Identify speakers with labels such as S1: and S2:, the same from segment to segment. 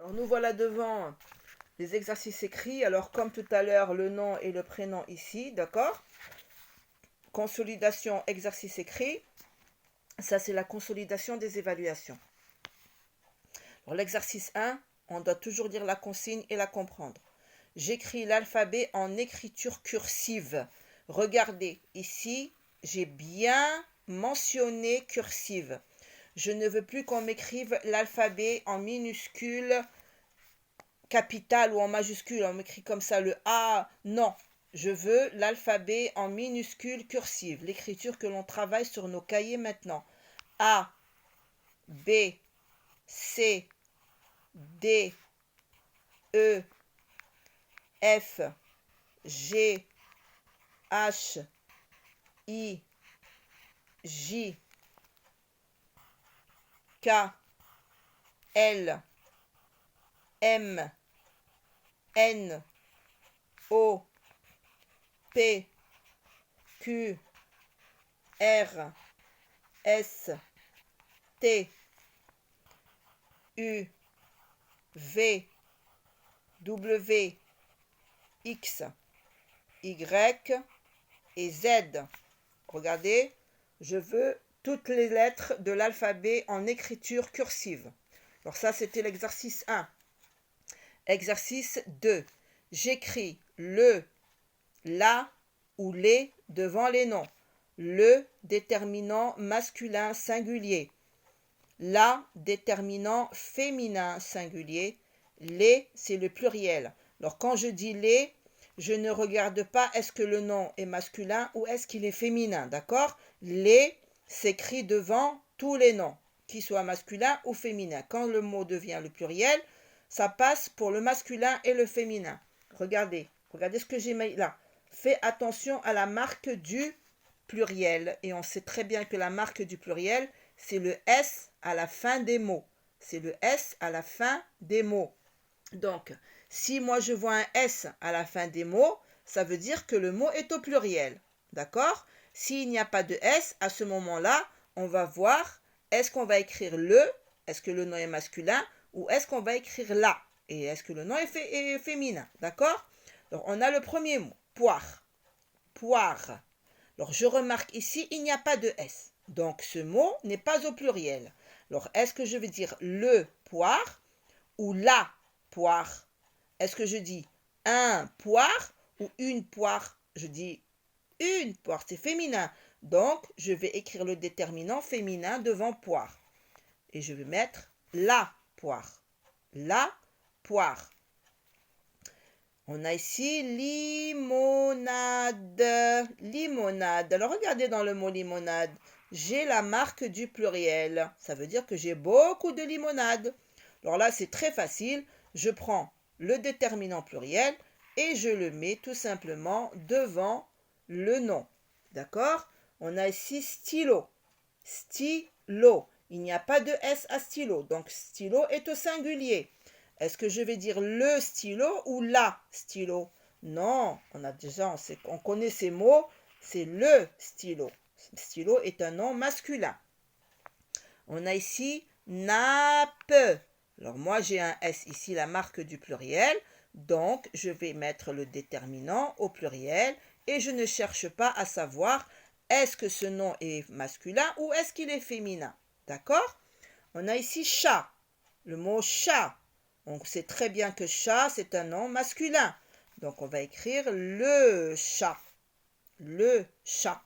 S1: Alors nous voilà devant les exercices écrits. Alors comme tout à l'heure, le nom et le prénom ici, d'accord? Consolidation, exercice écrit. Ça, c'est la consolidation des évaluations. Alors l'exercice 1, on doit toujours dire la consigne et la comprendre. J'écris l'alphabet en écriture cursive. Regardez, ici, j'ai bien mentionné cursive. Je ne veux plus qu'on m'écrive l'alphabet en minuscule, capital ou en majuscule. On m'écrit comme ça le A. Non, je veux l'alphabet en minuscule cursive. L'écriture que l'on travaille sur nos cahiers maintenant. A, B, C, D, E, F, G, H, I, J, K, L, M, N, O, P, Q, R, S, T, U, V, W, X, Y et Z. Regardez, je veux toutes les lettres de l'alphabet en écriture cursive. Alors ça, c'était l'exercice 1. Exercice 2. J'écris le, la ou les devant les noms. Le déterminant masculin singulier. La déterminant féminin singulier. Les, c'est le pluriel. Alors quand je dis les, je ne regarde pas est-ce que le nom est masculin ou est-ce qu'il est féminin, d'accord? Les s'écrit devant tous les noms, qu'ils soient masculins ou féminins. Quand le mot devient le pluriel, ça passe pour le masculin et le féminin. Regardez ce que j'ai mis là. Fais attention à la marque du pluriel. Et on sait très bien que la marque du pluriel, c'est le S à la fin des mots. C'est le S à la fin des mots. Donc, si moi je vois un S à la fin des mots, ça veut dire que le mot est au pluriel. D'accord? S'il n'y a pas de S, à ce moment-là, on va voir, est-ce qu'on va écrire le, est-ce que le nom est masculin, ou est-ce qu'on va écrire la, et est-ce que le nom est féminin. D'accord? Donc, on a le premier mot, poire. Poire. Alors, je remarque ici, il n'y a pas de S. Donc, ce mot n'est pas au pluriel. Alors, est-ce que je vais dire le poire ou la poire? Est-ce que je dis un poire ou une poire? Je dis une poire, c'est féminin. Donc, je vais écrire le déterminant féminin devant poire. Et je vais mettre la poire. La poire. On a ici limonade. Limonade. Alors, regardez dans le mot limonade. J'ai la marque du pluriel. Ça veut dire que j'ai beaucoup de limonade. Alors là, c'est très facile. Je prends le déterminant pluriel et je le mets tout simplement devant le nom. D'accord? On a ici stylo. Stylo. Il n'y a pas de S à stylo. Donc, stylo est au singulier. Est-ce que je vais dire le stylo ou la stylo? Non, on connaît ces mots. C'est le stylo. Stylo est un nom masculin. On a ici nappe. Alors moi j'ai un S ici, la marque du pluriel. Donc je vais mettre le déterminant au pluriel et je ne cherche pas à savoir est-ce que ce nom est masculin ou est-ce qu'il est féminin. D'accord? On a ici chat. Le mot chat. On sait très bien que chat c'est un nom masculin. Donc on va écrire le chat. Le chat.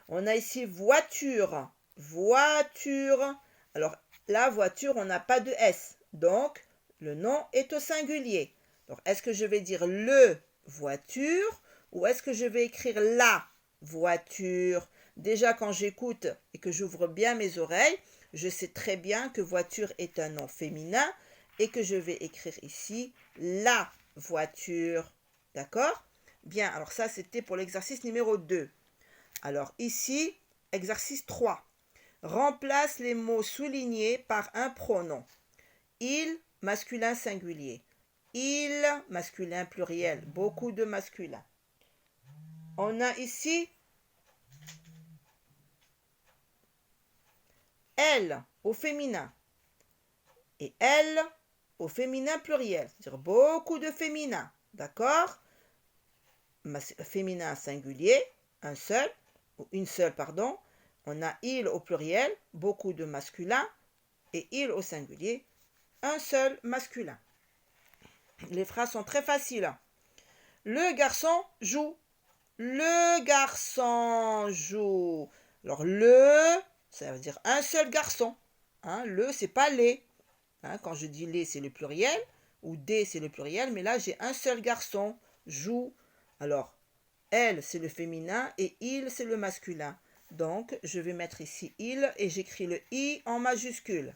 S1: On a ici voiture. Voiture. Alors, la voiture, on n'a pas de S. Donc, le nom est au singulier. Donc, est-ce que je vais dire le voiture ou est-ce que je vais écrire la voiture? Déjà, quand j'écoute et que j'ouvre bien mes oreilles, je sais très bien que voiture est un nom féminin et que je vais écrire ici la voiture. D'accord? Bien, alors ça, c'était pour l'exercice numéro 2. Alors ici, exercice 3. Remplace les mots soulignés par un pronom. Il, masculin singulier. Il, masculin pluriel. Beaucoup de masculin. On a ici elle, au féminin. et elles au féminin pluriel, c'est-à-dire beaucoup de féminins, d'accord? Féminin singulier, un seul, ou une seule, pardon. On a il au pluriel, beaucoup de masculins, et il au singulier, un seul masculin. Les phrases sont très faciles. Le garçon joue. Le garçon joue. Alors ça veut dire un seul garçon. Hein, c'est pas les. Hein, quand je dis les, c'est le pluriel, ou des, c'est le pluriel, mais là, j'ai un seul garçon, joue. Alors, elle, c'est le féminin, et il, c'est le masculin. Donc, je vais mettre ici il, et j'écris le i en majuscule.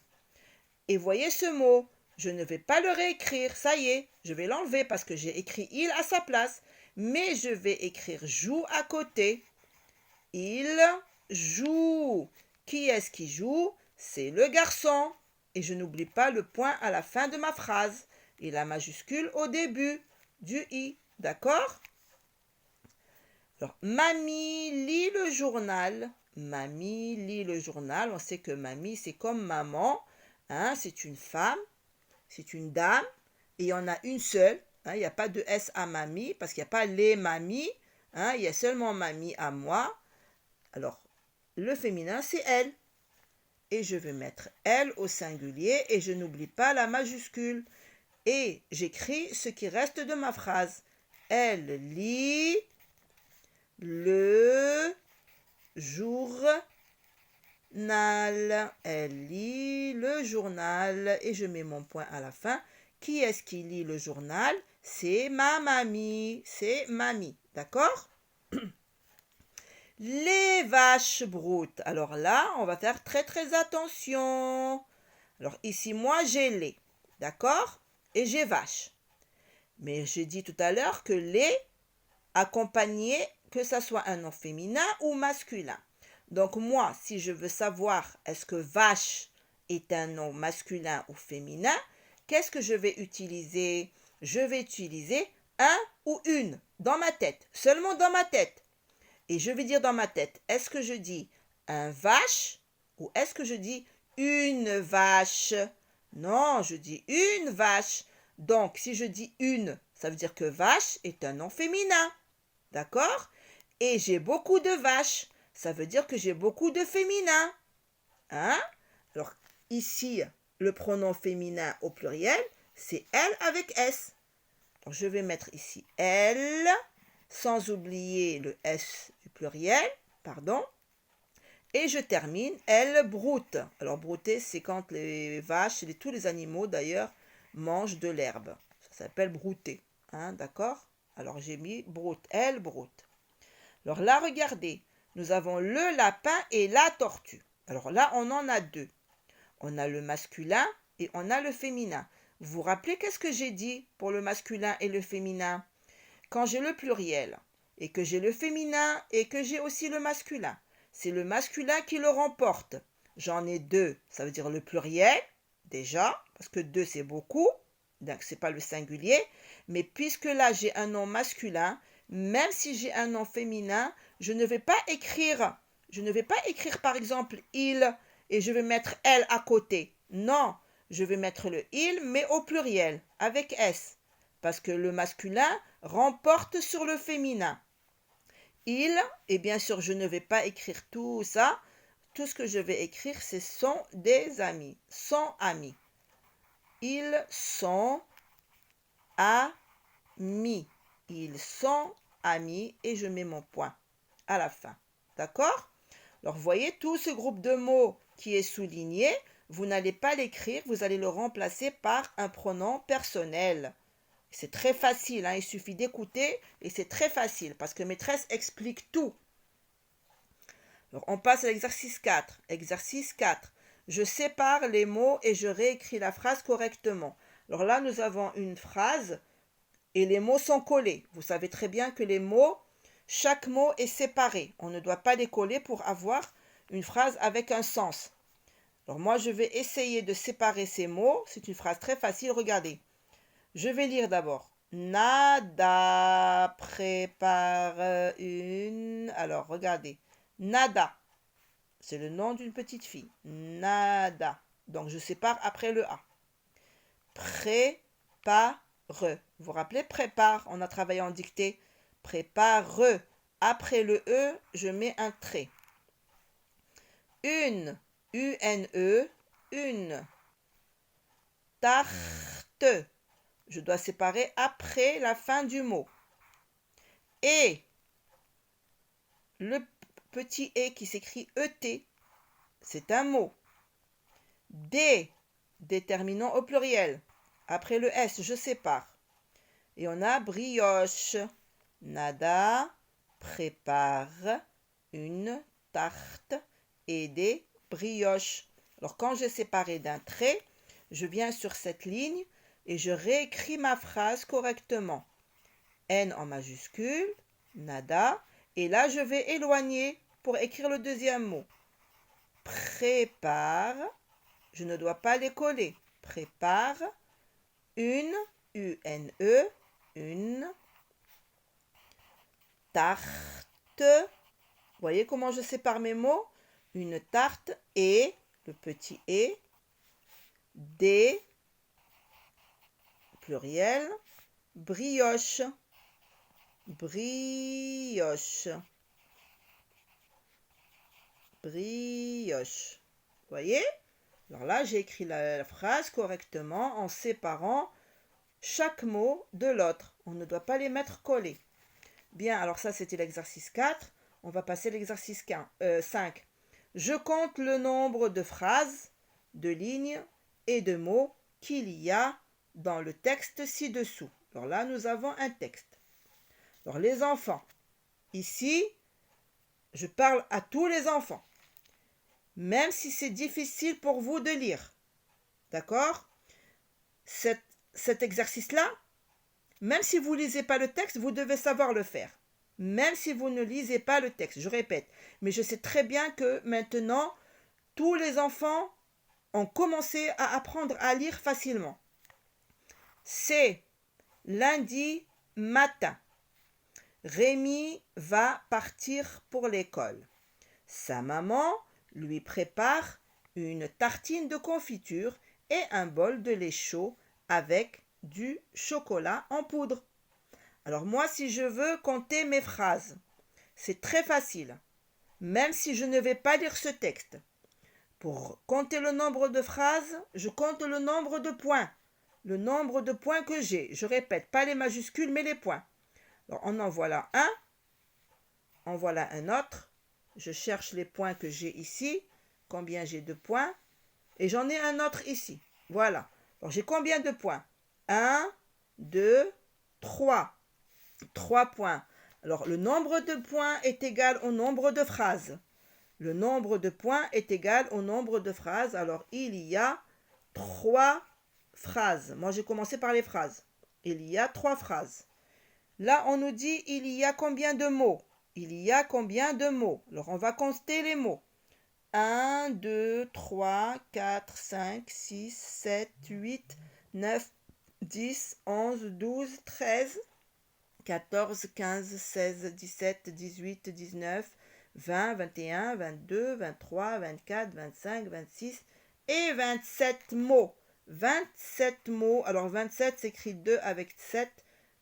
S1: Et voyez ce mot, je ne vais pas le réécrire, ça y est, je vais l'enlever parce que j'ai écrit il à sa place. Mais je vais écrire joue à côté. Il joue. Qui est-ce qui joue? C'est le garçon. Et je n'oublie pas le point à la fin de ma phrase et la majuscule au début du i. D'accord? Alors, mamie lit le journal. Mamie lit le journal. On sait que mamie, c'est comme maman. Hein, c'est une femme, c'est une dame. Et il y en a une seule. Hein, il n'y a pas de S à mamie parce qu'il n'y a pas les mamies. Hein, il y a seulement mamie à moi. Alors, le féminin, c'est elle. Et je vais mettre elle au singulier et je n'oublie pas la majuscule. Et j'écris ce qui reste de ma phrase. Elle lit le journal. Elle lit le journal. Et je mets mon point à la fin. Qui est-ce qui lit le journal? C'est ma mamie. C'est mamie. D'accord? Les vaches broutent. Alors là, on va faire très très attention. Alors ici, moi, j'ai les. D'accord? Et j'ai vache. Mais j'ai dit tout à l'heure que les accompagné, que ça soit un nom féminin ou masculin. Donc moi, si je veux savoir est-ce que vache est un nom masculin ou féminin, qu'est-ce que je vais utiliser? Je vais utiliser un ou une dans ma tête, seulement dans ma tête. Et je vais dire dans ma tête, est-ce que je dis un vache ou est-ce que je dis une vache? Non, je dis une vache. Donc, si je dis une, ça veut dire que vache est un nom féminin. D'accord? Et j'ai beaucoup de vaches. Ça veut dire que j'ai beaucoup de féminins. Hein? Alors, ici, le pronom féminin au pluriel, c'est elle avec S. Donc, je vais mettre ici elle, sans oublier le S du pluriel, pardon. Et je termine, elle broute. Alors, brouter, c'est quand les vaches, tous les animaux d'ailleurs, mangent de l'herbe. Ça s'appelle brouter. Hein, d'accord? Alors, j'ai mis broute, elle broute. Alors là, regardez, nous avons le lapin et la tortue. Alors là, on en a deux. On a le masculin et on a le féminin. Vous vous rappelez qu'est-ce que j'ai dit pour le masculin et le féminin? Quand j'ai le pluriel et que j'ai le féminin et que j'ai aussi le masculin, c'est le masculin qui le remporte. J'en ai deux, ça veut dire le pluriel, déjà, parce que deux c'est beaucoup, donc c'est pas le singulier, mais puisque là j'ai un nom masculin, même si j'ai un nom féminin, je ne vais pas écrire par exemple il et je vais mettre elle à côté. Non, je vais mettre le il mais au pluriel avec S parce que le masculin remporte sur le féminin. Il, et bien sûr je ne vais pas écrire tout ça, tout ce que je vais écrire c'est sont des amis, sont amis. Ils sont amis. Ils sont amis et je mets mon point à la fin. D'accord? Alors, voyez tout ce groupe de mots qui est souligné, vous n'allez pas l'écrire, vous allez le remplacer par un pronom personnel. C'est très facile, hein, il suffit d'écouter et c'est très facile parce que maîtresse explique tout. Alors, on passe à l'exercice 4. Exercice 4. Je sépare les mots et je réécris la phrase correctement. Alors là, nous avons une phrase et les mots sont collés. Vous savez très bien que les mots, chaque mot est séparé. On ne doit pas les coller pour avoir une phrase avec un sens. Alors moi, je vais essayer de séparer ces mots. C'est une phrase très facile. Regardez. Je vais lire d'abord. Nada prépare une... Alors, regardez. Nada. C'est le nom d'une petite fille. Nada. Donc, je sépare après le A. Prépare. Vous vous rappelez, prépare, on a travaillé en dictée. Prépare. Après le E, je mets un trait. Une, U-N-E, une. Tarte. Je dois séparer après la fin du mot. Et, le petit « et » qui s'écrit « et », c'est un mot. Des, déterminant au pluriel. Après le S, je sépare. Et on a brioche. Nada prépare une tarte et des brioches. Alors quand j'ai séparé d'un trait, je viens sur cette ligne et je réécris ma phrase correctement. N en majuscule, nada, et là je vais éloigner pour écrire le deuxième mot. Prépare, je ne dois pas les coller. Prépare une, U-N-E, une tarte. Vous voyez comment je sépare mes mots? Une tarte et, le petit et, des, pluriel, brioche. Brioche. Brioche. Vous voyez? Alors là, j'ai écrit la phrase correctement en séparant chaque mot de l'autre. On ne doit pas les mettre collés. Bien, alors ça, c'était l'exercice 4. On va passer à l'exercice 5. Je compte le nombre de phrases, de lignes et de mots qu'il y a dans le texte ci-dessous. Alors là, nous avons un texte. Alors les enfants, ici, je parle à tous les enfants, même si c'est difficile pour vous de lire. D'accord? Cet exercice-là, même si vous ne lisez pas le texte, vous devez savoir le faire. Même si vous ne lisez pas le texte, je répète. Mais je sais très bien que maintenant, tous les enfants ont commencé à apprendre à lire facilement. C'est lundi matin. Rémi va partir pour l'école. Sa maman lui prépare une tartine de confiture et un bol de lait chaud avec du chocolat en poudre. Alors moi, si je veux compter mes phrases, c'est très facile, même si je ne vais pas lire ce texte. Pour compter le nombre de phrases, je compte le nombre de points. Le nombre de points que j'ai. Je répète, pas les majuscules, mais les points. Alors, on en voilà un. En voilà un autre. Je cherche les points que j'ai ici. Combien j'ai de points? Et j'en ai un autre ici. Voilà. Alors, j'ai combien de points? 1, 2, 3. 3 points. Alors, le nombre de points est égal au nombre de phrases. Le nombre de points est égal au nombre de phrases. Alors, il y a 3 phrases. Moi, j'ai commencé par les phrases. Il y a 3 phrases. Là, on nous dit, il y a combien de mots? Il y a combien de mots? Alors, on va compter les mots. 1, 2, 3, 4, 5, 6, 7, 8, 9, 10, 11, 12, 13, 14, 15, 16, 17, 18, 19, 20, 21, 22, 23, 24, 25, 26 et 27 mots. 27 mots. Alors 27 s'écrit 2 avec 7.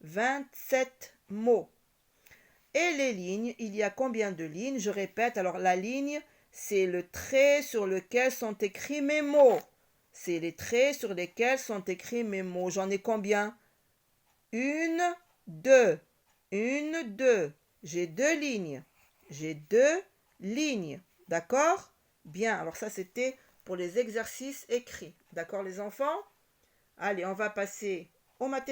S1: 27 mots. Et les lignes, il y a combien de lignes? Je répète, alors la ligne, c'est le trait sur lequel sont écrits mes mots. C'est les traits sur lesquels sont écrits mes mots. J'en ai combien? 1, 2. 1, 2. J'ai 2 lignes. J'ai 2 lignes. D'accord? Bien, alors ça c'était pour les exercices écrits. D'accord les enfants? Allez, on va passer au mathématiques.